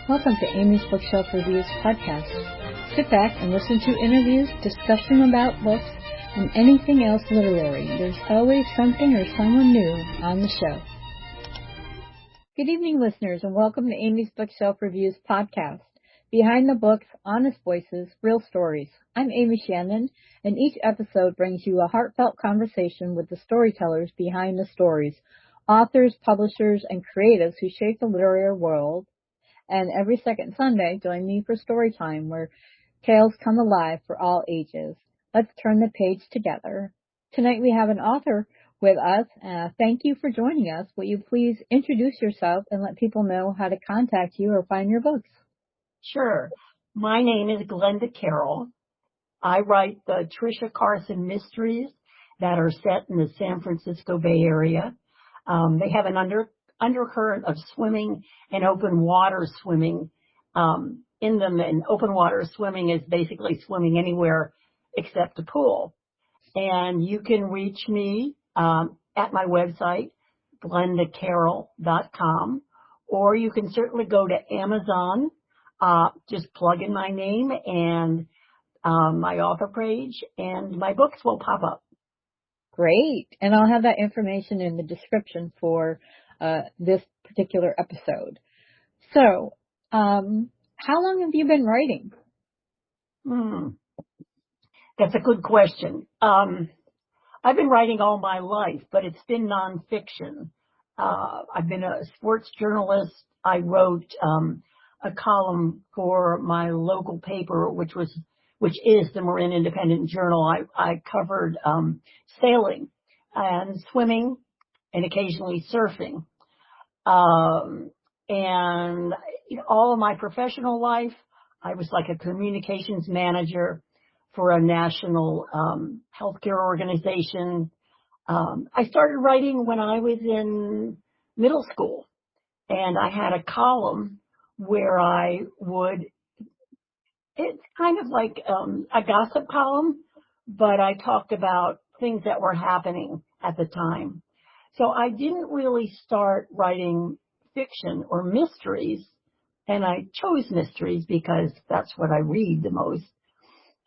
Welcome to Amy's Bookshelf Reviews podcast. Sit back and listen to interviews, discussion about books, and anything else literary. There's always something or someone new on the show. Good evening, listeners, and welcome to Amy's Bookshelf Reviews podcast. Behind the books, honest voices, real stories. I'm Amy Shannon, and each episode brings you a heartfelt conversation with the storytellers behind the stories, authors, publishers, and creatives who shape the literary world. And every second Sunday, join me for story time, where tales come alive for all ages. Let's turn the page together. Tonight we have an author with us. Thank you for joining us. Will you please introduce yourself and let people know how to contact you or find your books? Sure. My name is Glenda Carroll. I write the Tricia Carson mysteries that are set in the San Francisco Bay Area. They have an undercurrent of swimming and open water swimming in them. And open water swimming is basically swimming anywhere except a pool. And you can reach me at my website, glendacarroll.com, or you can certainly go to Amazon. Just plug in my name and my author page, and my books will pop up. Great. And I'll have that information in the description for this particular episode. So, how long have you been writing? That's a good question. I've been writing all my life, but it's been nonfiction. I've been a sports journalist. I wrote a column for my local paper, which is the Marin Independent Journal. I covered sailing and swimming and occasionally surfing. And all of my professional life, I was like a communications manager for a national healthcare organization. I started writing when I was in middle school, and I had a column where it's kind of like a gossip column, but I talked about things that were happening at the time. So I didn't really start writing fiction or mysteries, and I chose mysteries because that's what I read the most,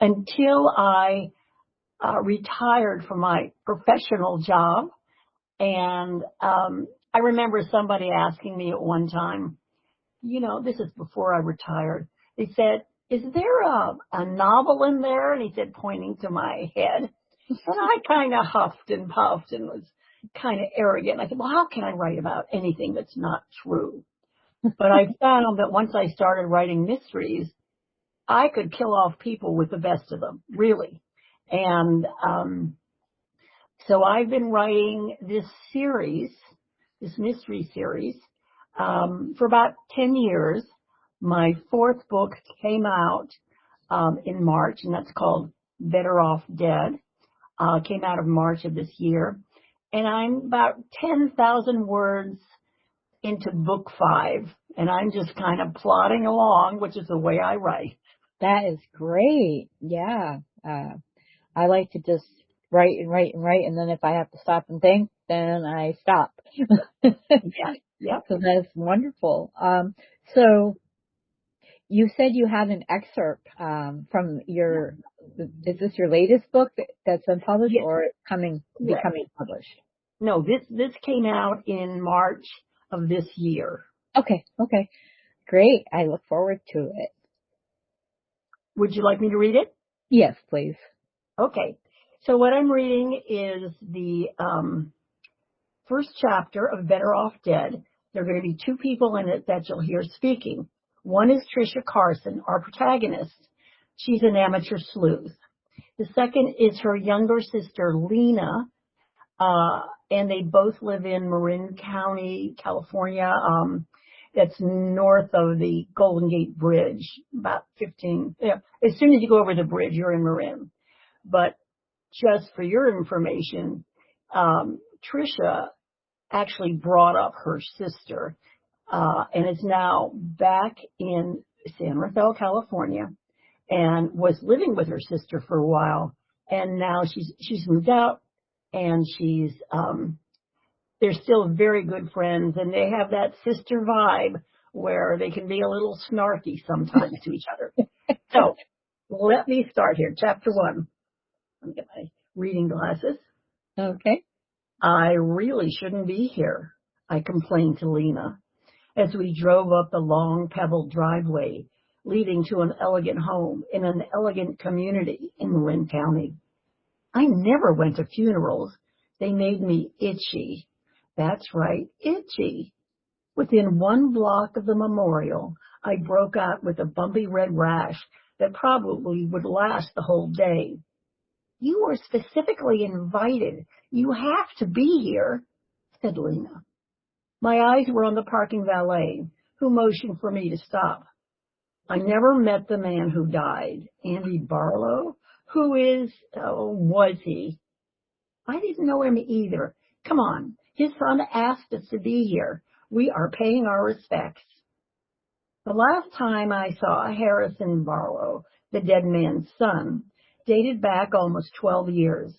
until I retired from my professional job. And I remember somebody asking me at one time, this is before I retired, they said, "Is there a novel in there?" And he said, pointing to my head. And I kind of huffed and puffed and was kind of arrogant. I said, well, how can I write about anything that's not true? But I found that once I started writing mysteries, I could kill off people with the best of them, really. And so I've been writing this mystery series, for about 10 years. My fourth book came out in March, and that's called Better Off Dead. Came out of March of this year. And I'm about 10,000 words into book 5, and I'm just kind of plodding along, which is the way I write. That is great. Yeah. I like to just write, and then if I have to stop and think, then I stop. Yeah. So that's wonderful. So you said you had an excerpt from is this your latest book that's been published, yes, or becoming published? No, this came out in March of this year. Okay. Great. I look forward to it. Would you like me to read it? Yes, please. Okay. So what I'm reading is the first chapter of Better Off Dead. There are going to be 2 people in it that you'll hear speaking. One is Tricia Carson, our protagonist. She's an amateur sleuth. The second is her younger sister, Lena, and they both live in Marin County, California. That's north of the Golden Gate Bridge, about 15. As soon as you go over the bridge, you're in Marin. But just for your information, Tricia actually brought up her sister, and is now back in San Rafael, California, and was living with her sister for a while. And now she's moved out, and they're still very good friends, and they have that sister vibe where they can be a little snarky sometimes to each other. So let me start here. Chapter 1. Let me get my reading glasses. Okay. I really shouldn't be here, I complained to Lena as we drove up the long pebbled driveway leading to an elegant home in an elegant community in Marin County. I never went to funerals. They made me itchy. That's right, itchy. Within 1 block of the memorial, I broke out with a bumpy red rash that probably would last the whole day. You were specifically invited. You have to be here, said Lena. My eyes were on the parking valet, who motioned for me to stop. I never met the man who died, Andy Barlow. Was he? I didn't know him either. Come on, his son asked us to be here. We are paying our respects. The last time I saw Harrison Barlow, the dead man's son, dated back almost 12 years.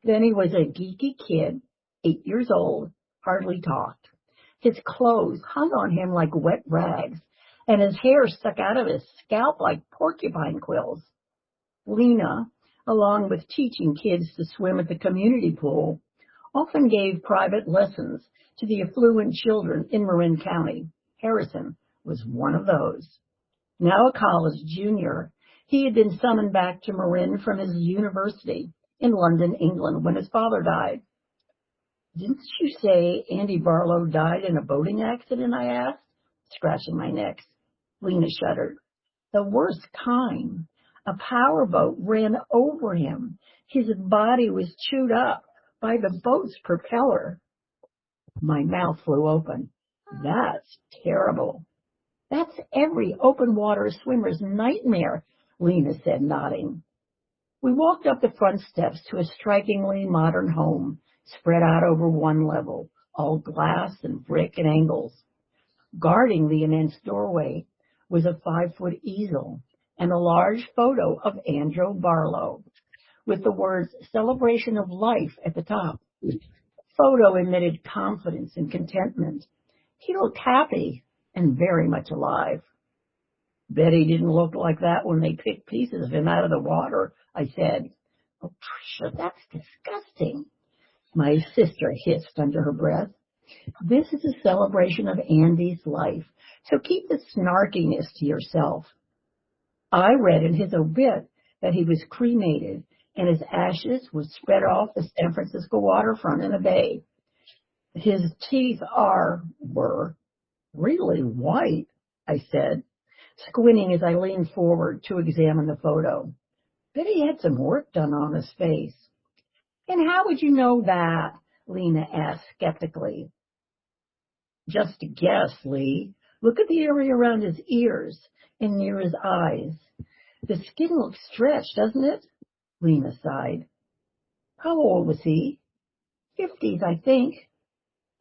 Then he was a geeky kid, 8 years old, hardly talked. His clothes hung on him like wet rags, and his hair stuck out of his scalp like porcupine quills. Lena, along with teaching kids to swim at the community pool, often gave private lessons to the affluent children in Marin County. Harrison was one of those. Now a college junior, he had been summoned back to Marin from his university in London, England, when his father died. Didn't you say Andy Barlow died in a boating accident, I asked, scratching my neck. Lena shuddered. The worst kind. A powerboat ran over him. His body was chewed up by the boat's propeller. My mouth flew open. That's terrible. That's every open water swimmer's nightmare, Lena said, nodding. We walked up the front steps to a strikingly modern home, spread out over 1 level, all glass and brick and angles. Guarding the immense doorway was a 5-foot easel and a large photo of Andrew Barlow, with the words "Celebration of Life" at the top. The photo emitted confidence and contentment. He looked happy and very much alive. Bet he didn't look like that when they picked pieces of him out of the water, I said. Oh, Tricia, that's disgusting, my sister hissed under her breath. This is a celebration of Andy's life, so keep the snarkiness to yourself. I read in his obit that he was cremated and his ashes were spread off the San Francisco waterfront in a bay. His teeth were really white, I said, squinting as I leaned forward to examine the photo. Bet he had some work done on his face. And how would you know that? Lena asked skeptically. Just a guess, Lee. Look at the area around his ears and near his eyes. The skin looks stretched, doesn't it? Lena sighed. How old was he? 50s, I think.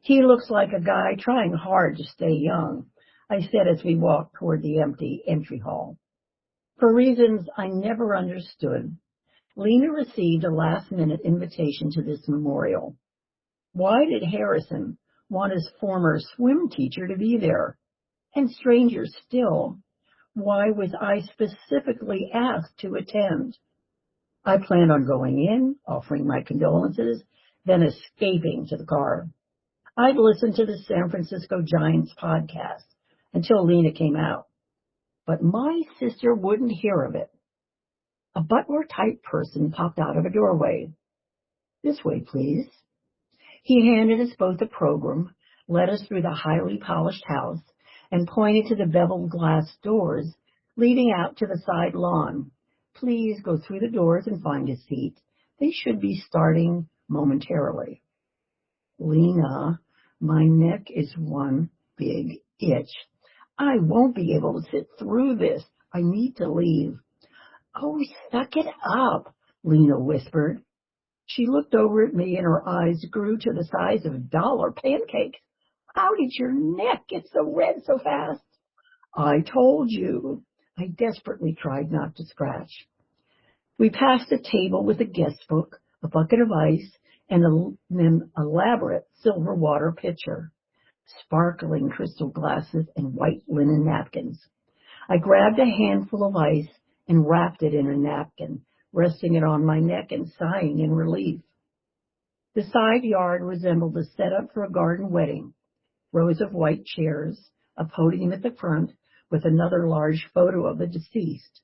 He looks like a guy trying hard to stay young, I said as we walked toward the empty entry hall. For reasons I never understood, Lena received a last-minute invitation to this memorial. Why did Harrison want his former swim teacher to be there? And stranger still, why was I specifically asked to attend? I planned on going in, offering my condolences, then escaping to the car. I'd listened to the San Francisco Giants podcast until Lena came out. But my sister wouldn't hear of it. A butler-type person popped out of a doorway. This way, please. He handed us both a program, led us through the highly polished house, and pointed to the beveled glass doors leading out to the side lawn. Please go through the doors and find a seat. They should be starting momentarily. Lena, my neck is one big itch. I won't be able to sit through this. I need to leave. Oh, suck it up, Lena whispered. She looked over at me and her eyes grew to the size of dollar pancakes. How did your neck get so red so fast? I told you. I desperately tried not to scratch. We passed a table with a guest book, a bucket of ice, and an elaborate silver water pitcher. sparkling crystal glasses, and white linen napkins. I grabbed a handful of ice and wrapped it in a napkin, resting it on my neck and sighing in relief. The side yard resembled a setup for a garden wedding. Rows of white chairs, a podium at the front with another large photo of the deceased.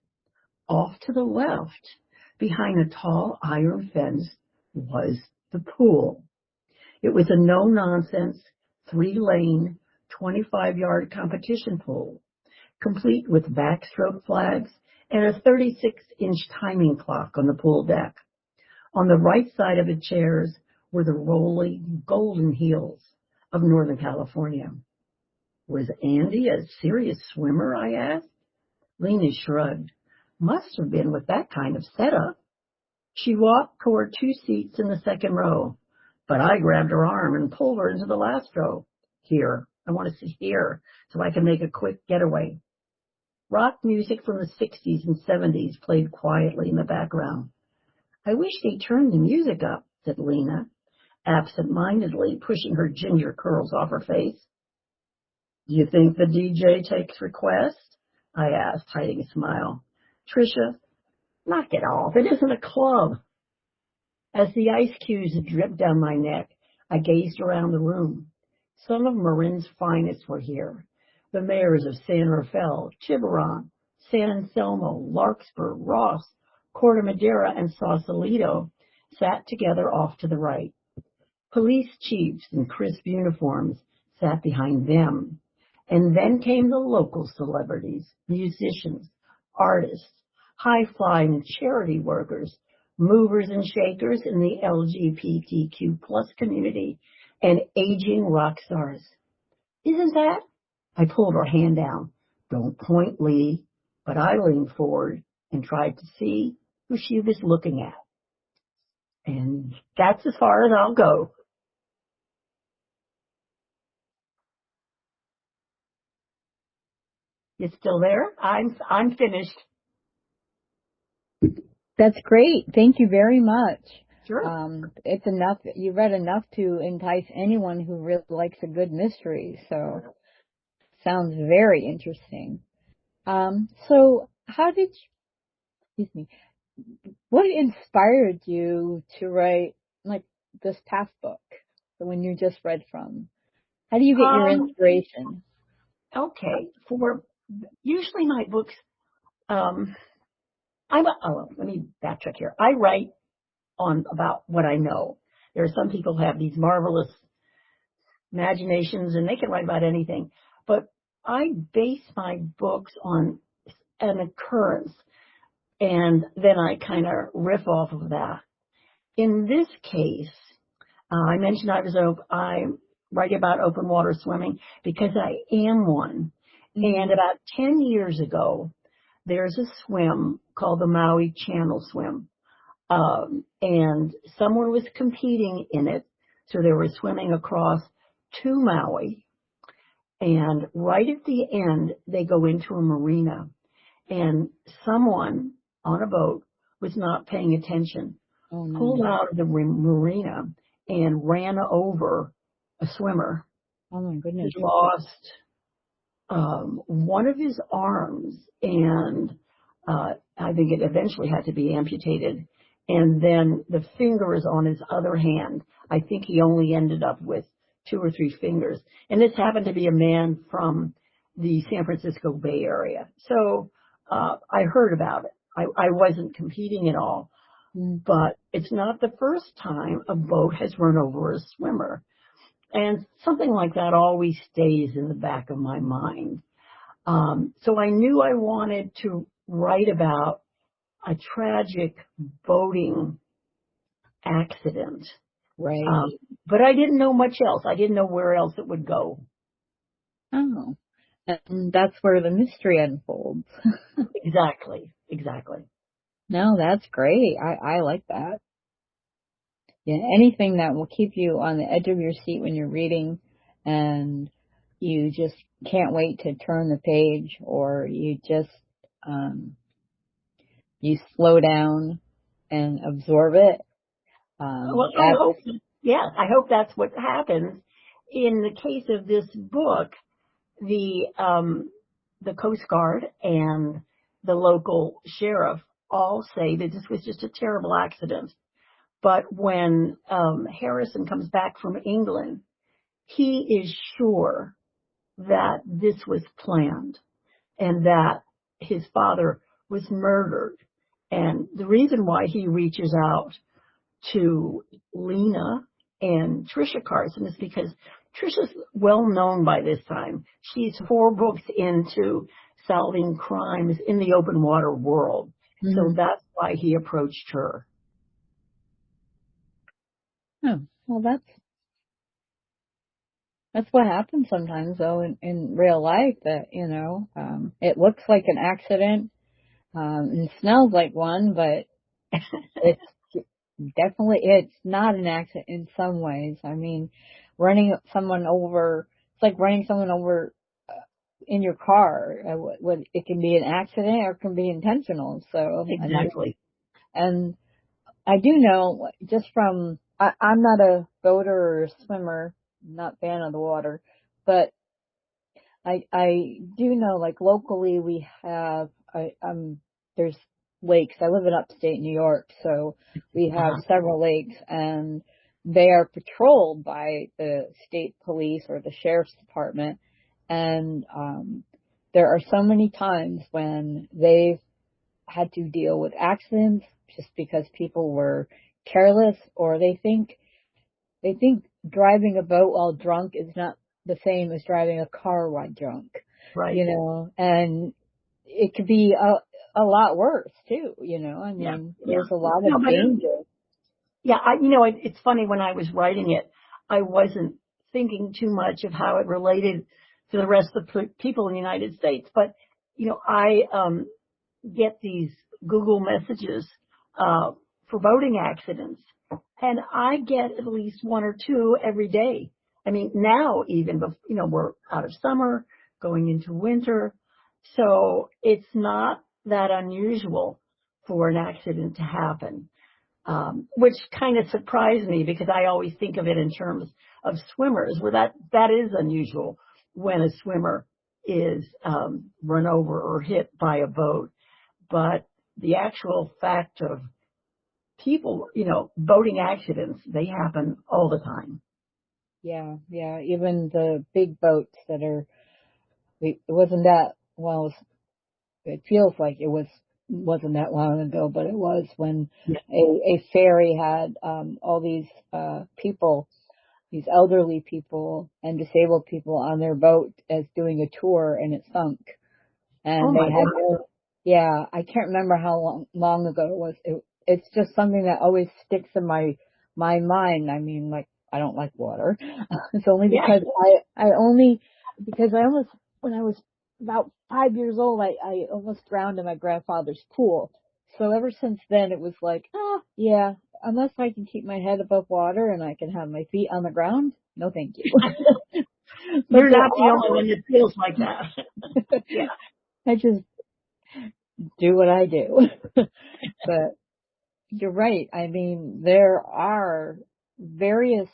Off to the left, behind a tall iron fence, was the pool. It was a no-nonsense, 3-lane, 25-yard competition pool, complete with backstroke flags and a 36-inch timing clock on the pool deck. On the right side of the chairs were the rolling golden hills of Northern California. Was Andy a serious swimmer, I asked? Lena shrugged. Must have been with that kind of setup. She walked toward 2 seats in the second row, but I grabbed her arm and pulled her into the last row. Here, I want to sit here so I can make a quick getaway. Rock music from the 60s and 70s played quietly in the background. I wish they turned the music up, said Lena, absent-mindedly pushing her ginger curls off her face. Do you think the DJ takes requests? I asked, hiding a smile. Tricia, knock it off. It isn't a club. As the ice cubes dripped down my neck, I gazed around the room. Some of Marin's finest were here. The mayors of San Rafael, Tiburon, San Anselmo, Larkspur, Ross, Corte Madera, and Sausalito sat together off to the right. Police chiefs in crisp uniforms sat behind them. And then came the local celebrities, musicians, artists, high-flying charity workers, movers and shakers in the LGBTQ plus community, and aging rock stars. Isn't that? I pulled her hand down. Don't point, Lee. But I leaned forward and tried to see who she was looking at. And that's as far as I'll go. You still there? I'm finished. That's great. Thank you very much. Sure. It's enough. You read enough to entice anyone who really likes a good mystery. So, sounds very interesting. So how did you, excuse me, what inspired you to write like this past book, the one you just read from? How do you get your inspiration? Okay. Usually my books, let me backtrack here. I write about what I know. There are some people who have these marvelous imaginations and they can write about anything, but I base my books on an occurrence and then I kind of riff off of that. In this case, I mentioned I write about open water swimming because I am one. And about 10 years ago, there's a swim called the Maui Channel Swim. And someone was competing in it. So they were swimming across to Maui. And right at the end, they go into a marina. And someone on a boat was not paying attention, pulled out of the marina and ran over a swimmer. Oh my goodness. He lost one of his arms, and I think it eventually had to be amputated. And then the fingers on his other hand, I think he only ended up with 2 or 3 fingers. And this happened to be a man from the San Francisco Bay Area. So I heard about it. I wasn't competing at all. But it's not the first time a boat has run over a swimmer. And something like that always stays in the back of my mind. So I knew I wanted to write about a tragic boating accident. Right. But I didn't know much else. I didn't know where else it would go. Oh, and that's where the mystery unfolds. Exactly. No, that's great. I like that. Yeah, anything that will keep you on the edge of your seat when you're reading and you just can't wait to turn the page, or you just, you slow down and absorb it. Well, I hope that's what happens. in the case of this book, the Coast Guard and the local sheriff all say that this was just a terrible accident. But when Harrison comes back from England, he is sure that this was planned and that his father was murdered. And the reason why he reaches out to Lena and Trisha Carson is because Trisha's well known by this time. She's 4 books into solving crimes in the open water world. Mm-hmm. So that's why he approached her. Oh, well, that's what happens sometimes, though, in real life. That it looks like an accident and smells like one, but it's it's not an accident in some ways. I mean, running someone over, it's like running someone over in your car. It can be an accident or it can be intentional. So Exactly. And I do know just from, I'm not a boater or a swimmer, not a fan of the water, but I do know, like, locally we have, there's lakes. I live in upstate New York, so we have several lakes, and they are patrolled by the state police or the sheriff's department. And there are so many times when they've had to deal with accidents just because people were careless, or they think driving a boat while drunk is not the same as driving a car while drunk. Right. And it could be a lot worse too, I mean, there's a lot of danger. Yeah, it's funny, when I was writing it, I wasn't thinking too much of how it related to the rest of the people in the United States. But, I get these Google messages for boating accidents, and I get at least 1 or 2 every day. I mean, now even, we're out of summer, going into winter. So it's not that unusual for an accident to happen, which kind of surprised me, because I always think of it in terms of swimmers, where that is unusual when a swimmer is run over or hit by a boat. But the actual fact of people, boating accidents, they happen all the time. Yeah. Even the big boats that it wasn't that, well, it feels like wasn't that long ago, but it was when a ferry had all these people, these elderly people and disabled people on their boat as doing a tour, and it sunk. And they had I can't remember how long ago it was. It's just something that always sticks in my mind. I mean, like, I don't like water. It's only because because I almost, when I was about 5 years old, I almost drowned in my grandfather's pool. So ever since then, it was like, unless I can keep my head above water and I can have my feet on the ground, no thank you. You're not the only one that feels like that. Yeah. I just do what I do. But you're right. I mean, there are various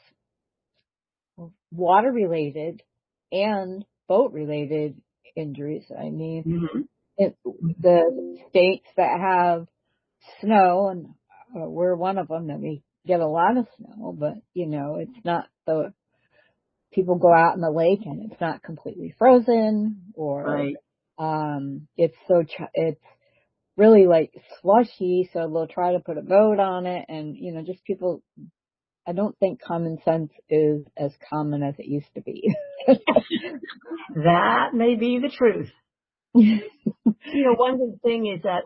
water-related and boat-related injuries. I mean, the states that have snow, and we're one of them, that we get a lot of snow, but, it's not people go out in the lake and it's not completely frozen, or it's really like slushy, so they'll try to put a boat on it, and just people. I don't think common sense is as common as it used to be. That may be the truth. One good thing is that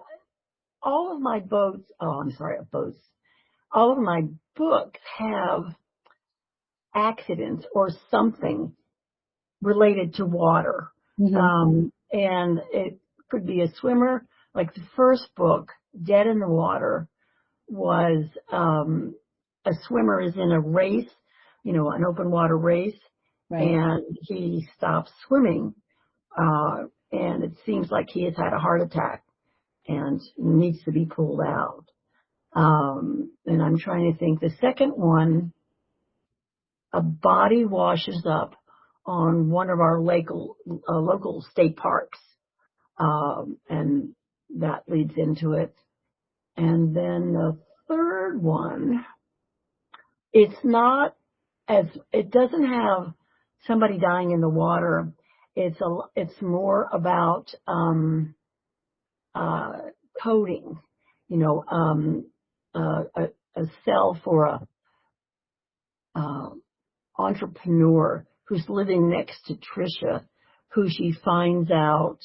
all of my boats, all of my books have accidents or something related to water. And it could be a swimmer. Like the first book, Dead in the Water, was a swimmer is in a race, an open water race, and he stops swimming, and it seems like he has had a heart attack and needs to be pulled out. And I'm trying to think. The second one, a body washes up on one of our local state parks, and that leads into it. And then the third one, it doesn't have somebody dying in the water. It's more about coding, you know, a cell for a entrepreneur who's living next to Trisha, who she finds out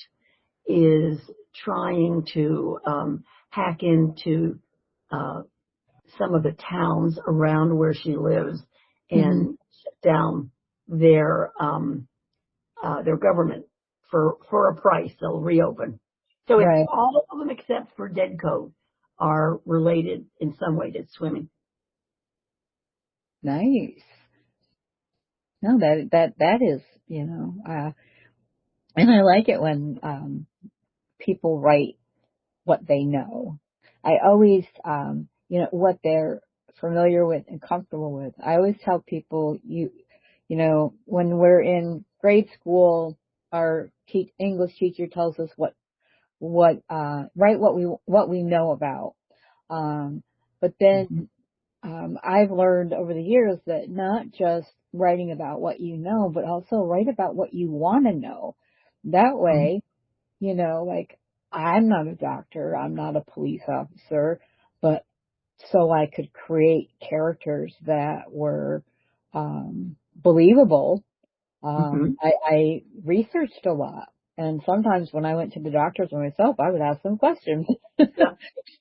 is trying to hack into some of the towns around where she lives Mm-hmm. and shut down their government for a price. They'll reopen. So it's Right. all of them except for Dead Code are related in some way to swimming. Nice. No, that is, and I like it when people write what they know. I always, what they're familiar with and comfortable with. I always tell people, when we're in grade school, our English teacher tells us write what we know about. But then Mm-hmm. I've learned over the years that not just writing about what you know, but also write about what you want to know. That way, like I'm not a doctor, I'm not a police officer, but so I could create characters that were believable. Mm-hmm. I researched a lot. And sometimes when I went to the doctors myself, I would ask them questions. Yeah,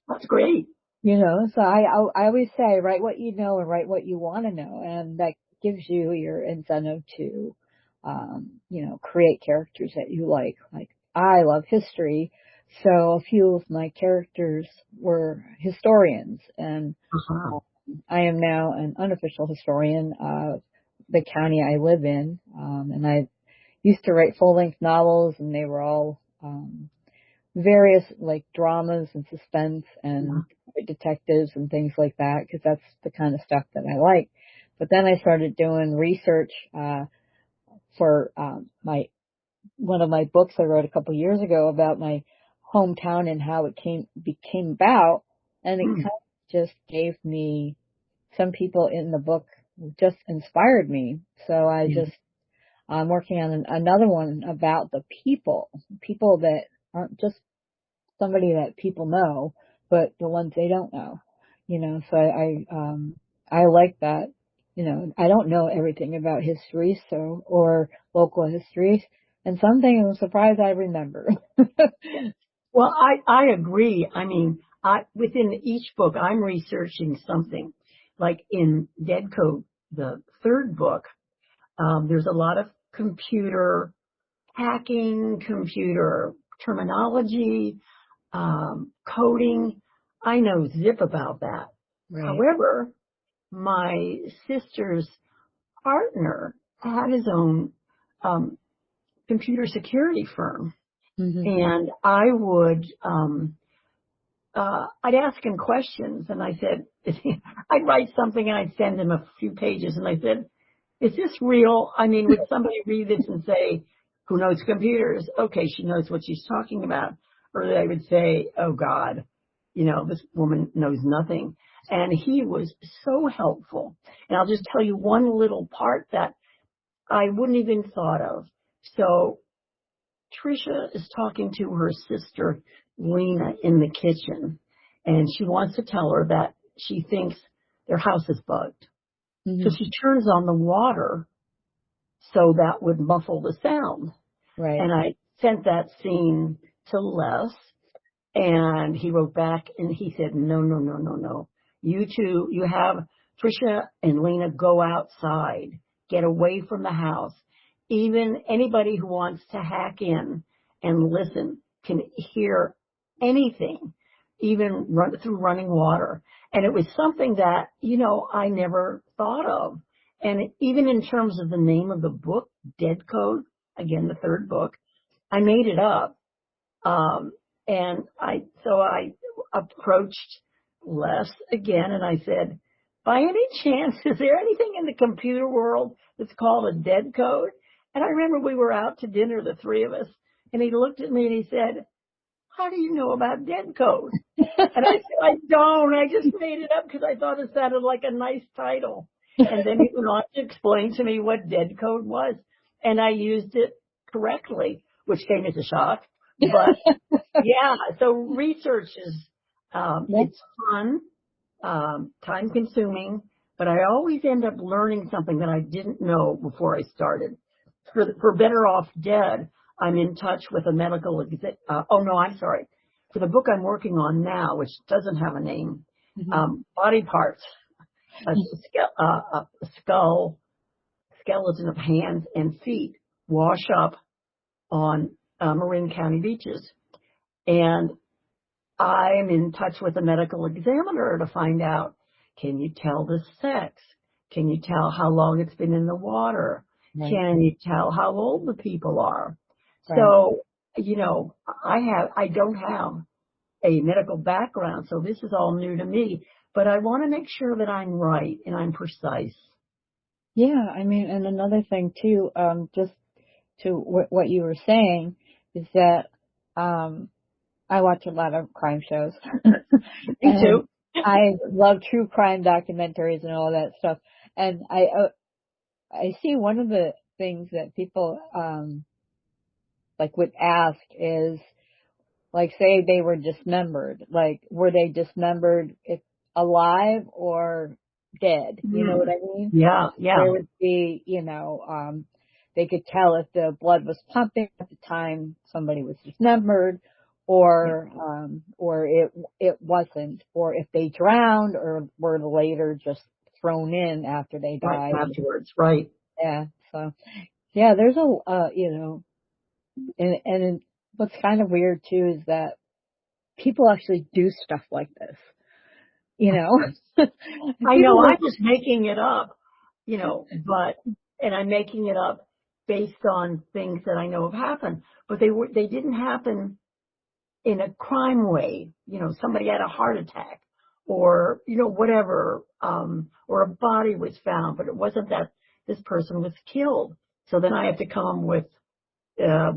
that's great. So I always say, write what you know and write what you want to know. And that gives you your incentive to, create characters that you like. Like, I love history. So a few of my characters were historians, and Uh-huh. I am now an unofficial historian of the county I live in. And I used to write full-length novels, and they were all, various like dramas and suspense and detectives and things like that, because that's the kind of stuff that I like. But then I started doing research for my one of my books I wrote a couple years ago about my hometown and how it became about, and it kind Mm. of just gave me, some people in the book just inspired me. So Yeah. I'm working on another one about the people that aren't just somebody that people know, but the ones they don't know, so I like that, I don't know everything about history, or local history, and some things I'm surprised I remember. Well, I agree. I mean, within each book, I'm researching something. Like in Dead Code, the third book, there's a lot of computer hacking, computer terminology, coding. I know zip about that. Right. However, my sister's partner had his own computer security firm, Mhm. and I'd ask him questions, and I said, I'd write something and I'd send him a few pages, and I said, is this real? I mean, would somebody read this and say, who knows computers? Okay, she knows what she's talking about. Or they would say, oh God, this woman knows nothing. And he was so helpful. And I'll just tell you one little part that I wouldn't even thought of. So Trisha is talking to her sister, Lena, in the kitchen, and she wants to tell her that she thinks their house is bugged. So Mhm. she turns on the water so that would muffle the sound. Right. And I sent that scene to Les, and he wrote back and he said, no, no, no, no, no. You have Trisha and Lena go outside, get away from the house. Even anybody who wants to hack in and listen can hear anything, even through running water. And it was something that, I never thought of. And even in terms of the name of the book, Dead Code, again, the third book, I made it up. And I approached Les again and I said, by any chance, is there anything in the computer world that's called a dead code? And I remember we were out to dinner, the three of us, and he looked at me and he said, how do you know about dead code? And I said, I don't. I just made it up because I thought it sounded like a nice title. And then he went on to explain to me what dead code was. And I used it correctly, which came as a shock. But yeah, so research is, it's fun, time consuming, but I always end up learning something that I didn't know before I started. For Better Off Dead, I'm in touch with a medical, for the book I'm working on now, which doesn't have a name, body parts, a skull, skeleton of hands and feet wash up on Marin County beaches. And I'm in touch with a medical examiner to find out, can you tell the sex? Can you tell how long it's been in the water? Right. Can you tell how old the people are? Right. So, I don't have a medical background, so this is all new to me, but I want to make sure that I'm right and I'm precise. Yeah, I mean, and another thing too, just to what you were saying is that, I watch a lot of crime shows. Me too. I love true crime documentaries and all that stuff. And I see one of the things that people, would ask is, say they were dismembered. Were they dismembered if alive or dead? You know what I mean? Yeah, yeah. There would be, they could tell if the blood was pumping at the time somebody was dismembered, or it wasn't, or if they drowned or were later just thrown in after they died. Right, afterwards, right. Yeah, so, yeah, there's and what's kind of weird too is that people actually do stuff like this, I know, I'm just making it up, and I'm making it up based on things that I know have happened, but they didn't happen in a crime way. Somebody had a heart attack or, whatever, or a body was found, but it wasn't that this person was killed. So then I have to come with, I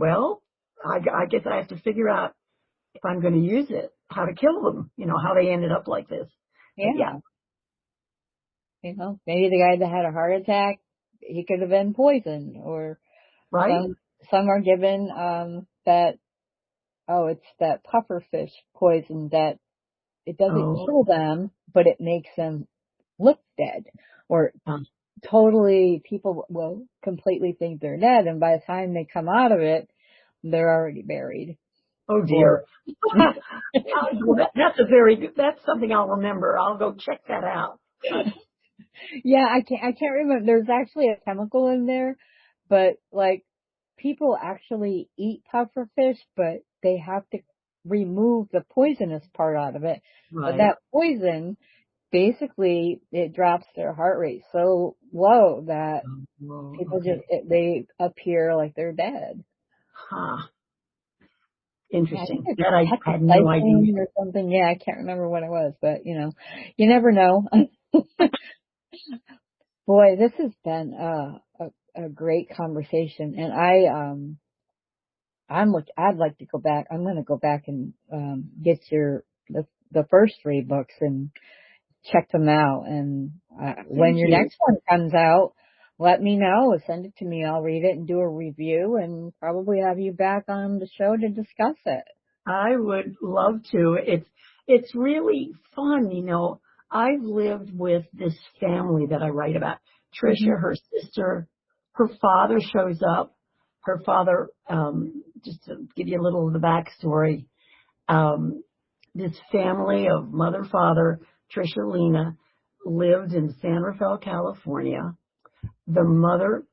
guess I have to figure out if I'm going to use it, how to kill them, how they ended up like this. Yeah. Maybe the guy that had a heart attack, he could have been poisoned, or right. Some are given, it's that pufferfish poison that it doesn't kill them, but it makes them look dead, or totally, people will completely think they're dead, and by the time they come out of it, they're already buried. Oh dear. That's something I'll remember. I'll go check that out. Yeah, I can't remember. There's actually a chemical in there, but people actually eat pufferfish, but they have to remove the poisonous part out of it. Right. But that poison, basically, it drops their heart rate so low that people they appear like they're dead. Huh. Interesting. That I had no idea. Or something. Yeah, I can't remember what it was, but you never know. Boy, this has been a great conversation, and I'd like to go back. I'm going to go back and get the first 3 books and check them out. And when your next one comes out, let me know. Send it to me. I'll read it and do a review, and probably have you back on the show to discuss it. I would love to. It's really fun, I've lived with this family that I write about. Tricia, her sister, her father shows up. Her father, just to give you a little of the backstory, this family of mother, father, Tricia, Lena, lived in San Rafael, California. The mother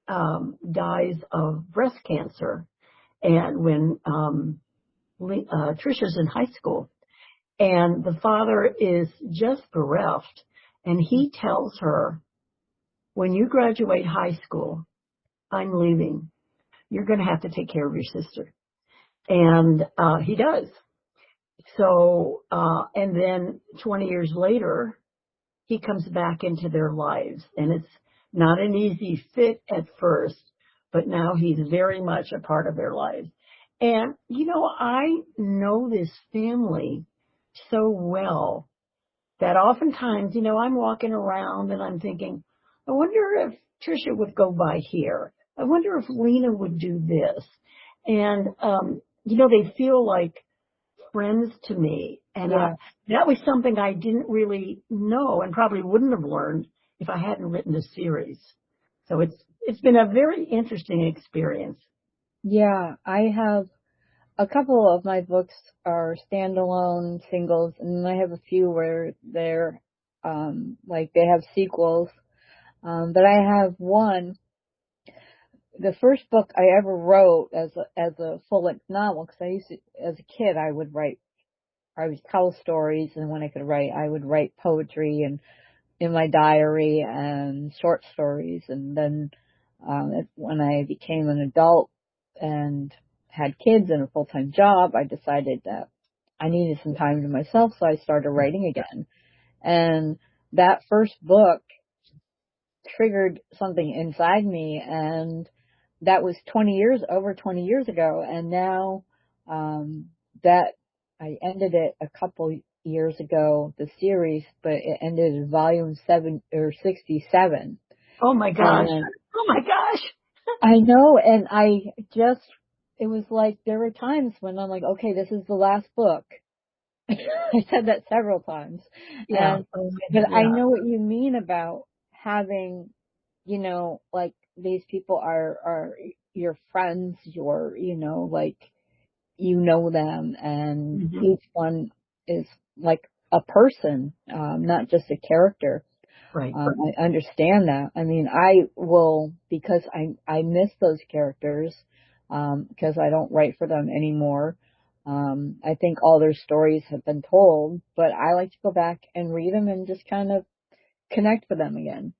dies of breast cancer, and when Tricia's in high school, and the father is just bereft, and he tells her, when you graduate high school, I'm leaving. You're going to have to take care of your sister. And he does. So, and then 20 years later, he comes back into their lives. And it's not an easy fit at first, but now he's very much a part of their lives. And, I know this family so well that oftentimes, I'm walking around and I'm thinking, I wonder if Tricia would go by here. I wonder if Lena would do this. And, they feel like friends to me. And Yeah. that was something I didn't really know and probably wouldn't have learned if I hadn't written the series. So it's been a very interesting experience. Yeah, I have a couple of my books are standalone singles, and I have a few where they're like they have sequels. But I have one. The first book I ever wrote as a full-length novel, because I used to, as a kid, I would tell stories, and when I could write, I would write poetry and in my diary and short stories. And then when I became an adult and had kids and a full-time job, I decided that I needed some time to myself, so I started writing again. And that first book triggered something inside me, and that was over 20 years ago. And now that I ended it a couple years ago, the series, but it ended in volume 67. Oh my gosh. And Oh my gosh. I know, and it was like there were times when I'm like, okay, this is the last book. I said that several times. Yeah. But I know what you mean about having, like these people are your friends, like, them, and Mm-hmm. each one is like a person, not just a character. Right. I understand that. I mean, I will, because I miss those characters, because I don't write for them anymore. I think all their stories have been told, but I like to go back and read them and just kind of connect with them again.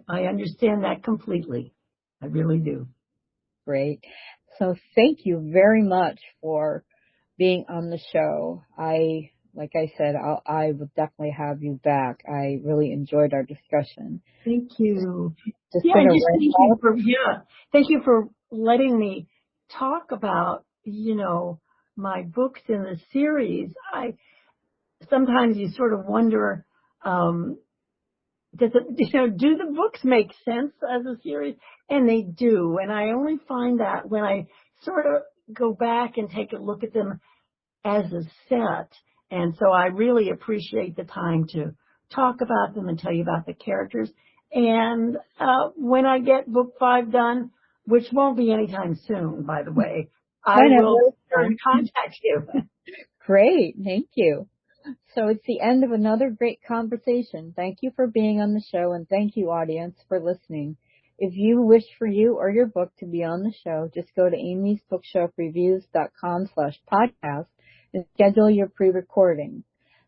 I understand that completely. I really do. Great. So thank you very much for being on the show. Like I said, I will definitely have you back. I really enjoyed our discussion. Thank you. Just Yeah, been and a just ramble. thank you for letting me talk about, my books in the series. I sometimes you sort of wonder, does it, do the books make sense as a series? And they do. And I only find that when I sort of go back and take a look at them as a set. And so I really appreciate the time to talk about them and tell you about the characters. And when I get book 5 done, which won't be anytime soon, by the way, I will contact you. Great. Thank you. So it's the end of another great conversation. Thank you for being on the show, and thank you, audience, for listening. If you wish for you or your book to be on the show, just go to amysbookshelfreviews.com/podcast and schedule your pre-recording.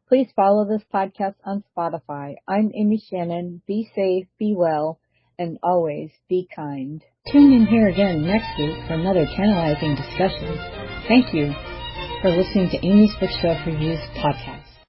Please follow this podcast on Spotify. I'm Amy Shannon. Be safe, be well, and always be kind. Tune in here again next week for another tantalizing discussion. Thank you for listening to Amy's Bookshelf Reviews podcast.